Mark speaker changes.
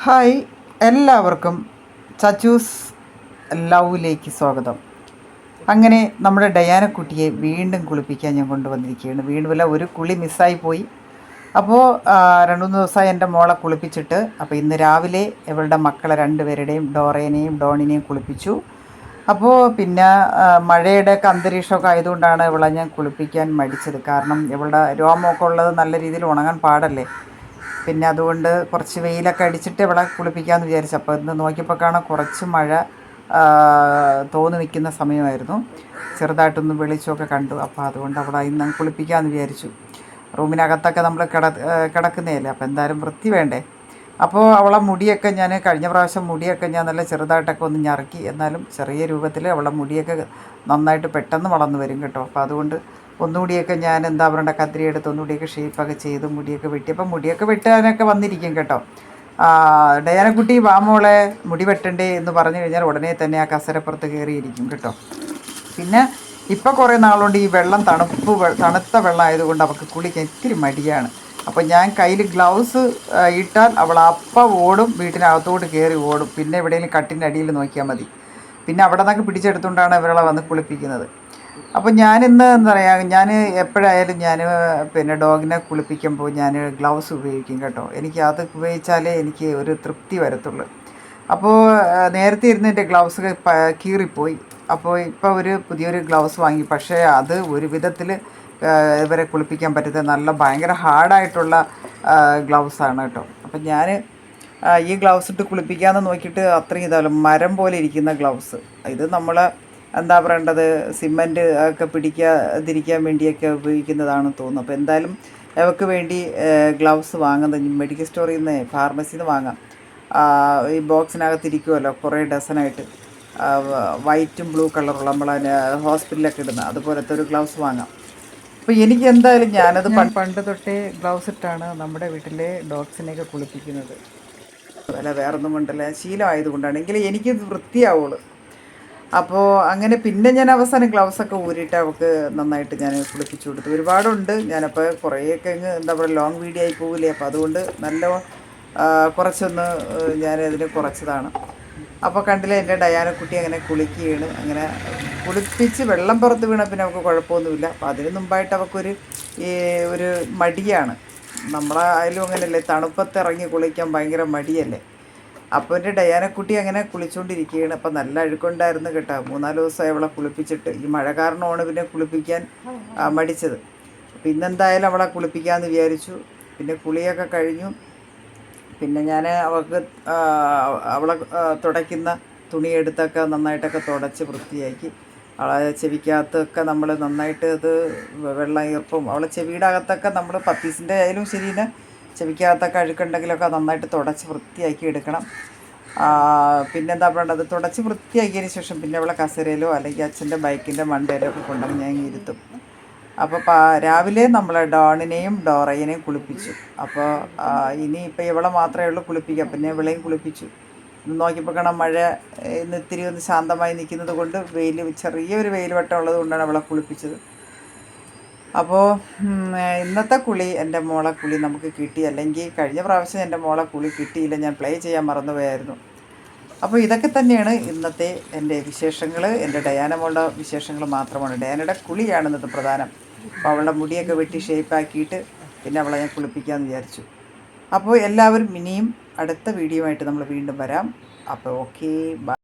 Speaker 1: Hi, എല്ലാവർക്കും ചച്ചൂസ് ലവിലേക്ക് സ്വാഗതം. അങ്ങനെ നമ്മുടെ ഡയാനക്കുട്ടിയെ വീണ്ടും കുളിപ്പിക്കാൻ ഞാൻ കൊണ്ടുവന്നിരിക്കുകയാണ്. വീണ്ടുമല്ല, ഒരു കുളി മിസ്സായി പോയി. അപ്പോൾ 2-3 ദിവസമായി എൻ്റെ മോളെ കുളിപ്പിച്ചിട്ട്. അപ്പോൾ ഇന്ന് രാവിലെ ഇവളുടെ മക്കളെ രണ്ടുപേരുടെയും ഡോറേനെയും ഡോണിനെയും കുളിപ്പിച്ചു. അപ്പോൾ പിന്നെ മഴയുടെയൊക്കെ അന്തരീക്ഷമൊക്കെ ആയതുകൊണ്ടാണ് ഇവളെ ഞാൻ കുളിപ്പിക്കാൻ മടിച്ചത്. കാരണം ഇവളുടെ രോമമൊക്കെ ഉള്ളത് നല്ല രീതിയിൽ ഉണങ്ങാൻ പാടല്ലേ. പിന്നെ അതുകൊണ്ട് കുറച്ച് വെയിലൊക്കെ അടിച്ചിട്ട് ഇവിടെ കുളിപ്പിക്കാമെന്ന് വിചാരിച്ചു. അപ്പോൾ ഇന്ന് നോക്കിയപ്പോൾ കാണാൻ കുറച്ച് മഴ തോന്നി നിൽക്കുന്ന സമയമായിരുന്നു. ചെറുതായിട്ടൊന്ന് വെളിച്ചമൊക്കെ കണ്ടു. അപ്പോൾ അതുകൊണ്ട് അവിടെ ഇന്ന് കുളിപ്പിക്കാമെന്ന് വിചാരിച്ചു. റൂമിനകത്തൊക്കെ നമ്മൾ കിടക്കുന്നതല്ലേ, അപ്പോൾ എന്തായാലും വൃത്തി വേണ്ടേ. അപ്പോൾ അവളെ മുടിയൊക്കെ ഞാൻ കഴിഞ്ഞ പ്രാവശ്യം മുടിയൊക്കെ ഞാൻ നല്ല ചെറുതായിട്ടൊക്കെ ഒന്ന് ഞറുക്കി. എന്നാലും ചെറിയ രൂപത്തിൽ അവളെ മുടിയൊക്കെ നന്നായിട്ട് പെട്ടെന്ന് വളർന്നു വരും കേട്ടോ. അപ്പോൾ അതുകൊണ്ട് ഒന്നുകൂടിയൊക്കെ ഞാൻ എന്താ പറയണ്ട, കത്തിരി എടുത്ത് ഒന്നുകൂടിയൊക്കെ ഷേപ്പൊക്കെ ചെയ്ത് മുടിയൊക്കെ വെട്ടി. അപ്പം മുടിയൊക്കെ വെട്ടാനൊക്കെ വന്നിരിക്കും കേട്ടോ. ഡയാനക്കുട്ടി വാമോളെ മുടി വെട്ടണ്ടേ എന്ന് പറഞ്ഞു കഴിഞ്ഞാൽ ഉടനെ തന്നെ ആ കസരപ്പുറത്ത് കയറിയിരിക്കും കേട്ടോ. പിന്നെ ഇപ്പം കുറേ നാളുകൊണ്ട് ഈ വെള്ളം തണുത്ത വെള്ളം ആയതുകൊണ്ട് അവൾക്ക് കുളിക്കാൻ ഇത്തിരി മടിയാണ്. അപ്പോൾ ഞാൻ കയ്യിൽ ഗ്ലൗസ് ഇട്ടാൽ അവൾ അപ്പം ഓടും, വീട്ടിനകത്തോട്ട് കയറി ഓടും. പിന്നെ എവിടെയെങ്കിലും കട്ടിൻ്റെ അടിയിൽ നോക്കിയാൽ മതി. പിന്നെ അവിടെ നിന്നൊക്കെ പിടിച്ചെടുത്തുകൊണ്ടാണ് ഇവളെ വന്ന് കുളിപ്പിക്കുന്നത്. അപ്പോൾ ഞാനിന്ന് എന്താ പറയുക, ഞാൻ എപ്പോഴായാലും ഞാൻ പിന്നെ ഡോഗിനെ കുളിപ്പിക്കുമ്പോൾ ഞാൻ ഗ്ലൗസ് ഉപയോഗിക്കും കേട്ടോ. എനിക്ക് അത് ഉപയോഗിച്ചാലേ എനിക്ക് ഒരു തൃപ്തി വരത്തുള്ളൂ. അപ്പോൾ നേരത്തെ ഇരുന്ന് എൻ്റെ ഗ്ലൗസ് കീറിപ്പോയി. അപ്പോൾ ഇപ്പോൾ ഒരു പുതിയൊരു ഗ്ലൗസ് വാങ്ങി. പക്ഷേ അത് ഒരു വിധത്തിൽ ഇവരെ കുളിപ്പിക്കാൻ പറ്റുന്നത് നല്ല ഭയങ്കര ഹാർഡായിട്ടുള്ള ഗ്ലൗസാണ് കേട്ടോ. അപ്പം ഞാൻ ഈ ഗ്ലൗസ് ഇട്ട് കുളിപ്പിക്കാമെന്ന് നോക്കിയിട്ട് അത്രയും ഇതായാലും മരം പോലെ ഇരിക്കുന്ന ഗ്ലൗസ്. ഇത് നമ്മൾ എന്താ പറയേണ്ടത്, സിമൻറ്റ് ഒക്കെ പിടിക്കാതിരിക്കാൻ വേണ്ടിയൊക്കെ ഉപയോഗിക്കുന്നതാണെന്ന് തോന്നുന്നു. അപ്പോൾ എന്തായാലും അവർക്ക് വേണ്ടി ഗ്ലൗസ് വാങ്ങുന്നത് മെഡിക്കൽ സ്റ്റോറിൽ നിന്ന്, ഫാർമസിയിൽ നിന്ന് വാങ്ങാം. ഈ ബോക്സിനകത്തിരിക്കുമല്ലോ കുറേ ഡസനായിട്ട്, വൈറ്റും ബ്ലൂ കളറുള്ള നമ്മൾ ഹോസ്പിറ്റലിലൊക്കെ ഇടുന്ന അതുപോലത്തെ ഒരു ഗ്ലൗസ് വാങ്ങാം. അപ്പോൾ എനിക്ക് എന്തായാലും ഞാനത് പണ്ട് തൊട്ടേ ഗ്ലൗസ് ഇട്ടാണ് നമ്മുടെ വീട്ടിലെ ഡോഗ്സിനെയൊക്കെ കുളിപ്പിക്കുന്നത്. അല്ല, വേറൊന്നും കൊണ്ടല്ല, ശീലമായതുകൊണ്ടാണ്. എങ്കിലും എനിക്ക് വൃത്തിയാവുള്ളൂ. അപ്പോൾ അങ്ങനെ പിന്നെ ഞാൻ അവസാനം ഗ്ലൗസൊക്കെ ഊരിയിട്ട് അവൾക്ക് നന്നായിട്ട് ഞാൻ കുളിപ്പിച്ചു കൊടുത്തു. ഒരുപാടുണ്ട്. ഞാനപ്പോൾ കുറേയൊക്കെ എന്താ പറയുക, ലോങ് വീഡിയോ ആയി പോകില്ലേ. അപ്പോൾ അതുകൊണ്ട് നല്ല കുറച്ചൊന്ന് ഞാനതിന് കുറച്ചതാണ്. അപ്പോൾ കണ്ടില്ലേ, എൻ്റെ ഡയാനക്കുട്ടി അങ്ങനെ കുളിക്കുകയാണ്. അങ്ങനെ കുളിപ്പിച്ച് വെള്ളം പുറത്ത് വീണാൽ പിന്നെ അവൾക്ക് കുഴപ്പമൊന്നുമില്ല. അപ്പോൾ അതിന് മുമ്പായിട്ട് അവൾക്കൊരു ഒരു മടിയാണ്. നമ്മളായാലും അങ്ങനെയല്ലേ, തണുപ്പത്തിറങ്ങി കുളിക്കാൻ ഭയങ്കര മടിയല്ലേ. അപ്പോൾ എൻ്റെ ഡയാനക്കുട്ടി അങ്ങനെ കുളിച്ചുകൊണ്ടിരിക്കുകയാണ്. അപ്പം നല്ല അഴുക്കുണ്ടായിരുന്നു കേട്ടോ. 3-4 ദിവസമായി അവളെ കുളിപ്പിച്ചിട്ട്. ഈ മഴ കാരണമാണ് പിന്നെ കുളിപ്പിക്കാൻ മടിച്ചത്. അപ്പോൾ ഇന്നെന്തായാലും അവളെ കുളിപ്പിക്കാമെന്ന് വിചാരിച്ചു. പിന്നെ കുളിയൊക്കെ കഴിഞ്ഞു. പിന്നെ ഞാൻ അവളെ തുടയ്ക്കുന്ന തുണിയെടുത്തൊക്കെ നന്നായിട്ടൊക്കെ തുടച്ച് വൃത്തിയാക്കി. അവളെ ചെവിക്കകത്തൊക്കെ നമ്മൾ നന്നായിട്ട് ഇത് വെള്ളം ഈർപ്പും, അവളെ ചെവിയുടെ അകത്തൊക്കെ നമ്മൾ പപ്പീസിൻ്റെ ആയാലും ശരിയില്ല, ചെവിക്കകത്തൊക്കെ അഴുക്കുണ്ടെങ്കിലൊക്കെ നന്നായിട്ട് തുടച്ച് വൃത്തിയാക്കി എടുക്കണം. പിന്നെന്താ പറയേണ്ടത്, തുടച്ച് വൃത്തിയാക്കിയതിന് ശേഷം പിന്നെ അവളെ കസേരയിലോ അല്ലെങ്കിൽ അച്ഛൻ്റെ ബൈക്കിൻ്റെ മണ്ടയിലോ ഒക്കെ കൊണ്ടുവന്ന് ഞാൻ ഇരുത്തും. അപ്പോൾ രാവിലെ നമ്മൾ ഡോണിനെയും ഡോറയിനെയും കുളിപ്പിച്ചു. അപ്പോൾ ഇനിയിപ്പോൾ ഇവളെ മാത്രമേ ഉള്ളൂ കുളിപ്പിക്കുക. പിന്നെ ഇവളെയും കുളിപ്പിച്ചു. നോക്കിയപ്പോൾ കാണാം മഴ ഇന്ന് ഇത്തിരി ഒന്ന് ശാന്തമായി നിൽക്കുന്നത് കൊണ്ട് ചെറിയൊരു വെയിൽ വട്ടം ഉള്ളത് കൊണ്ടാണ് അവളെ കുളിപ്പിച്ചത്. അപ്പോൾ ഇന്നത്തെ കുളി, എൻ്റെ മോളെ കുളി നമുക്ക് കിട്ടി. അല്ലെങ്കിൽ കഴിഞ്ഞ പ്രാവശ്യം എൻ്റെ മോളെ കുളി കിട്ടിയില്ല, ഞാൻ പ്ലേ ചെയ്യാൻ മറന്നുപോയായിരുന്നു. അപ്പോൾ ഇതൊക്കെ തന്നെയാണ് ഇന്നത്തെ എൻ്റെ വിശേഷങ്ങൾ. എൻ്റെ ഡയാന മോളുടെ വിശേഷങ്ങൾ മാത്രമാണ്. ഡയാനയുടെ കുളിയാണ് ഇന്നത്തെ പ്രധാനം. അപ്പോൾ അവളുടെ മുടിയൊക്കെ വെട്ടി ഷേപ്പാക്കിയിട്ട് പിന്നെ അവളെ ഞാൻ കുളിപ്പിക്കാമെന്ന് വിചാരിച്ചു. അപ്പോൾ എല്ലാവരും ഇനിയും അടുത്ത വീഡിയോ ആയിട്ട് നമ്മൾ വീണ്ടും വരാം. അപ്പോൾ ഓക്കെ, ബൈ.